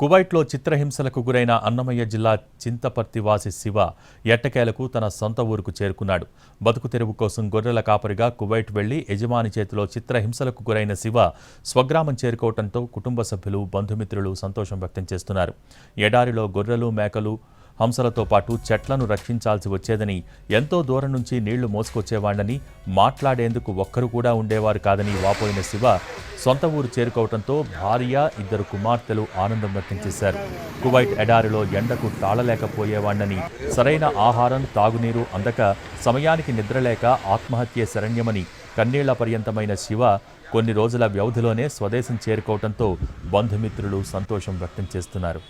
కువైట్లో చిత్రహింసలకు గురైన అన్నమయ్య జిల్లా చింతపర్తి వాసి శివ ఎట్టకేలకు తన సొంత ఊరుకు చేరుకున్నాడు. బతుకు తెరువు కోసం గొర్రెల కాపరిగా కువైట్ వెళ్లి యజమాని చేతిలో చిత్రహింసలకు గురైన శివ స్వగ్రామం చేరుకోవడంతో కుటుంబ సభ్యులు, బంధుమిత్రులు సంతోషం వ్యక్తం చేస్తున్నారు. ఎడారిలో గొర్రెలు, మేకలు, హంసలతో పాటు చెట్లను రక్షించాల్సి వచ్చేదని, ఎంతో దూరం నుంచి నీళ్లు మోసుకొచ్చేవాళ్లని, మాట్లాడేందుకు ఒక్కరు కూడా ఉండేవారు కాదని వాపోయిన శివ సొంత ఊరు చేరుకోవడంతో భార్య, 2 కుమార్తెలు ఆనందం వ్యక్తం చేశారు. కువైట్ ఎడారిలో ఎండకు తాళలేకపోయేవాణ్ణని, సరైన ఆహారం, తాగునీరు అందక సమయానికి నిద్రలేక ఆత్మహత్యే శరణ్యమని కన్నీళ్ల పర్యంతమైన శివ కొన్ని రోజుల వ్యవధిలోనే స్వదేశం చేరుకోవడంతో బంధుమిత్రులు సంతోషం వ్యక్తం చేస్తున్నారు.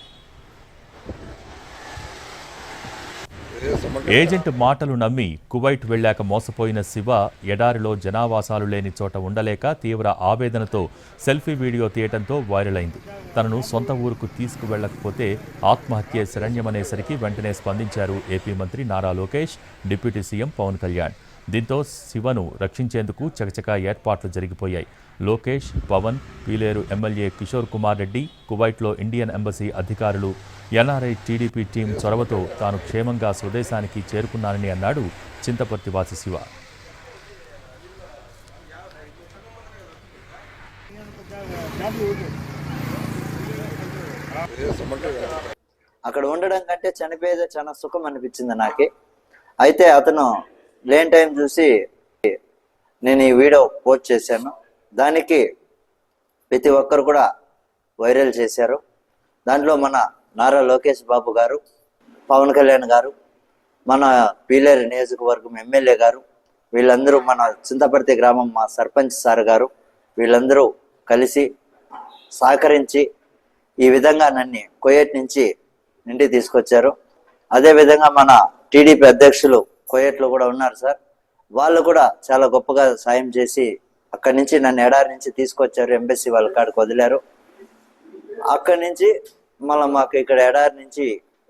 ఏజెంట్ మాటలు నమ్మి కువైట్ వెళ్లాక మోసపోయిన శివ ఎడారిలో జనావాసాలు లేని చోట ఉండలేక తీవ్ర ఆవేదనతో సెల్ఫీ వీడియో తీయడంతో వైరల్ అయింది. తనను సొంత ఊరుకు తీసుకువెళ్లకపోతే ఆత్మహత్యే శరణ్యమనేసరికి వెంటనే స్పందించారు ఏపీ మంత్రి నారా లోకేష్, డిప్యూటీ సీఎం పవన్ కళ్యాణ్. దీంతో శివను రక్షించేందుకు చకచకా ఏర్పాట్లు జరిగిపోయాయి. లోకేష్, పవన్, పీలేరు ఎమ్మెల్యే కిషోర్ కుమార్ రెడ్డి, కువైట్లో ఇండియన్ ఎంబసీ అధికారులు, ఎన్ఆర్ఐ టీడీపీ టీం చొరవతో తాను క్షేమంగా స్వదేశానికి చేరుకున్నానని అన్నాడు చింతపర్తి వాసి శివ. అక్కడ ఉండడం కంటే చనిపోయేదే చాలా సుఖం అనిపించింది నాకే. అయితే అతను లేని టైం చూసి నేను ఈ వీడియో పోస్ట్ చేశాను. దానికి ప్రతి ఒక్కరు కూడా వైరల్ చేశారు. దాంట్లో మన నారా లోకేష్ బాబు గారు, పవన్ కళ్యాణ్ గారు, మన పీలేరు నియోజకవర్గం ఎమ్మెల్యే గారు, వీళ్ళందరూ, మన చింతపర్తి గ్రామం మా సర్పంచ్ సార్ గారు, వీళ్ళందరూ కలిసి సహకరించి ఈ విధంగా నన్ను కువైట్ నుంచి ఇంటికి తీసుకొచ్చారు. అదేవిధంగా మన టీడీపీ అధ్యక్షులు కువైట్లో కూడా ఉన్నారు సార్. వాళ్ళు కూడా చాలా గొప్పగా సాయం చేసి అక్కడి నుంచి నన్ను ఎడారి నుంచి తీసుకొచ్చారు. ఎంబసీ వాళ్ళ కాడికి వదిలారు. అక్కడి నుంచి మళ్ళీ మాకు ఇక్కడ ఎడారి నుంచి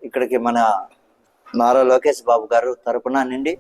ఇక్కడికి మన నారా లోకేష్ బాబు గారు తరపున నుండి